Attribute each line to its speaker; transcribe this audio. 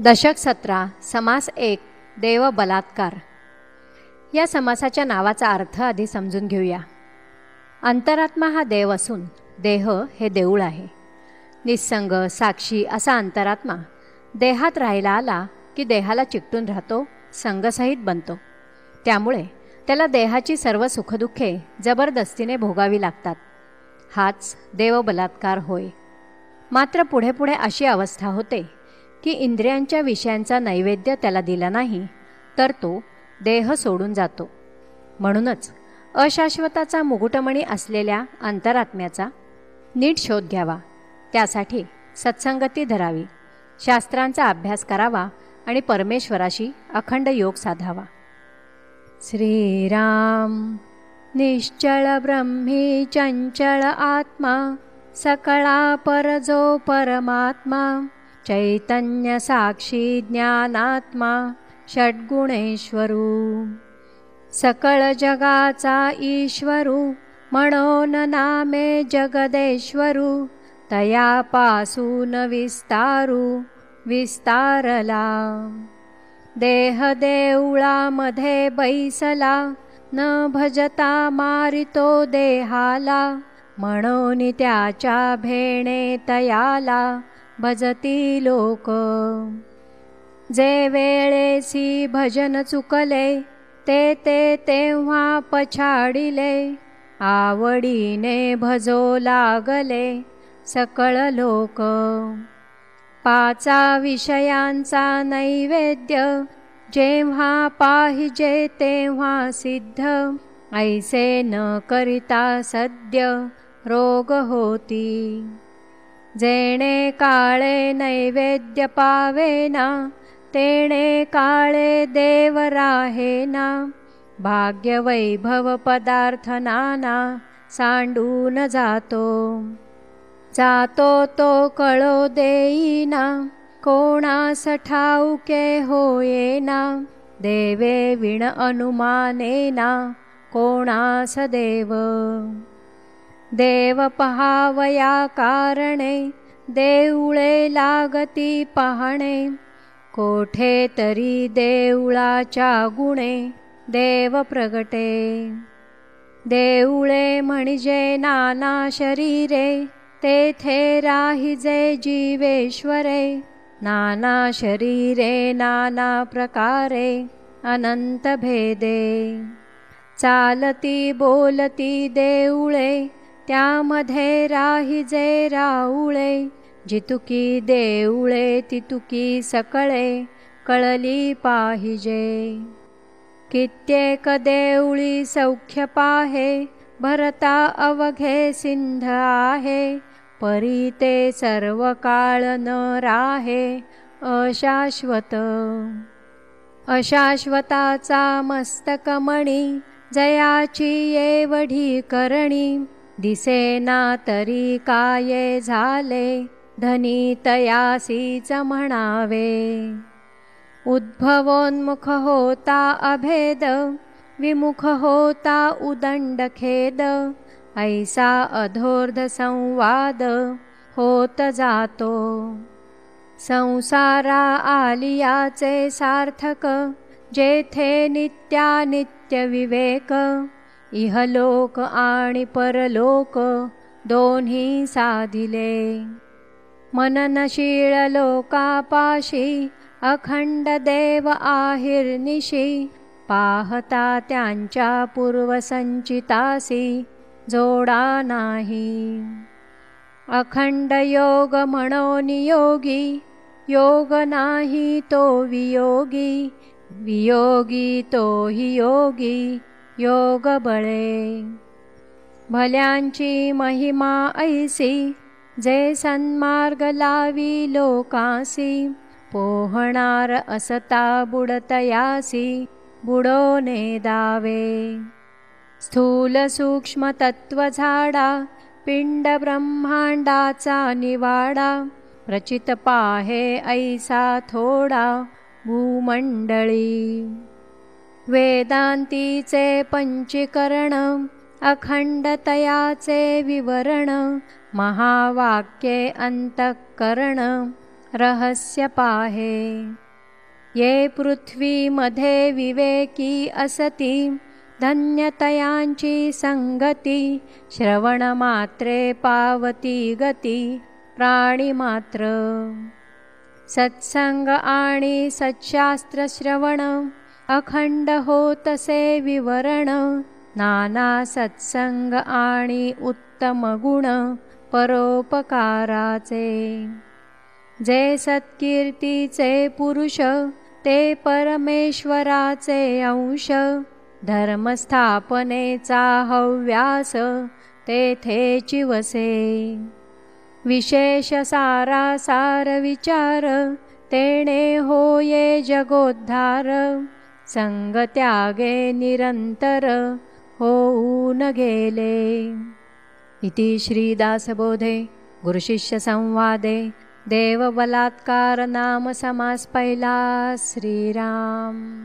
Speaker 1: दशक 17 समास 1 देव बलात्कार. या समासाच्या नावाचा अर्थ आधी समजून घेऊया. अंतरात्मा हा देव असून देह हे देऊळ आहे. निस्संग साक्षी असा अंतरात्मा देहात राहायला आला की देहाला चिकटून राहतो, संगसहित बनतो. त्यामुळे त्याला देहाची सर्व सुखदुःखे जबरदस्तीने भोगावी लागतात. हाच देव बलात्कार होय. मात्र पुढे पुढे अशी अवस्था होते की इंद्रियांच्या विषयांचा नैवेद्य त्याला दिला नाही तर तो देह सोडून जातो. म्हणूनच अशाश्वताचा मुकुटमणी असलेल्या अंतरात्म्याचा नीट शोध घ्यावा. त्यासाठी सत्संगती धरावी, शास्त्रांचा अभ्यास करावा आणि परमेश्वराशी अखंड योग साधावा. श्रीराम. निश्चळ ब्रह्मी चंचळ आत्मा, सकळा परजो परमात्मा, चैतन्य साक्षी ज्ञानात्मा, षड्गुणेश्वरू. सकळ जगाचा ईश्वरू, म्हणून नामे जगदेश्वरू, तयापासून विस्तारू विस्तारला. देह देऊळामध्ये बैसला, न भजता मारितो देहाला, म्हणून त्याच्या भेणे तयाला भजती लोक. जे वेळेसी भजन चुकले, ते ते तेव्हा पछाडिले, आवडीने भजो लागले सकळ लोक. पाचा विषयांचा नैवेद्य, जेव्हा पाहिजे तेव्हा सिद्ध, ऐसे न करिता सद्य रोग होती. जेणे काळे नैवेद्य पावेना, तेणे काळे देव राहेना, भाग्य वैभव पदार्थ नाना सांडून जातो. जातो तो कळो देईना, कोणास ठाऊके होयेना, देवे विण अनुमानेना कोणास देव. देव पहावया कारणे, देऊळे लागती पाहणे, कोठे तरी देऊळाच्या गुणे देव प्रगटे. देऊळे म्हणजे नाना शरीरे, तेथे राहिजे जीवेश्वरे, नाना शरीरे नाना प्रकारे अनंत भेदे. चालती बोलती देऊळे, त्यामध्ये राहिजे राऊळे, जितुकी देऊळे तितुकी सकळे कळली पाहिजे. कित्येक देऊळी सौख्य पाहे, भरता अवघे सिंध आहे, परी ते सर्व काळ न राहे अशाश्वत. अशाश्वताचा मस्तकमणी, जयाची एवढी करणी, दिसेना तरी काय झाले, धनी तयासीच म्हणावे. उद्भवोन्मुख होता अभेद, विमुख होता उदंड खेद, ऐसा अधोर्ध संवाद होत जातो. संसारा आलियाचे सार्थक, जेथे नित्यानित्य विवेक, इहलोक आणि परलोक दोन्ही साधिले. मननशील लोकापाशी, अखंड देव आहिर्निशी, पाहता त्यांच्या पूर्वसंचितासी जोडा नाही. अखंड योग म्हणून योगी, योग नाही तो वियोगी, वियोगी तोही योगी योग बळे. भल्यांची महिमा ऐसी, जे सन्मार्ग लावी लोकांसी, पोहणार असता बुडतयासी बुडोने दावे. स्थूल सूक्ष्म तत्व झाडा, पिंड ब्रह्मांडाचा निवाडा, प्रचित पाहे ऐसा थोडा भूमंडळी. वेदांतीचे पंचीकरण, अखंडतयाचे विवरण, महावाक्ये अंतःकरण, रहस्य पाहे। ये पृथ्वीमध्ये विवेकी असती, धन्यतयांची संगती, श्रवणमात्रे पावती गती प्राणीमात्र। सत्संग आणि सच्छास्त्र श्रवण, अखंड होतसे विवरण, नाना सत्संग आणि उत्तम गुण परोपकाराचे। जे सत्कीर्तीचे पुरुष, ते परमेश्वराचे अंश, धर्मस्थापनेचा हव्यास तेथेची वसे। विशेष सारासार विचार, तेणे होये जगोद्धार, संग त्यागे निरंतर होऊन गेले। इति श्रीदासबोधे गुरुशिष्य संवादे देवबलात्कार नाम समास पहिला। श्रीराम।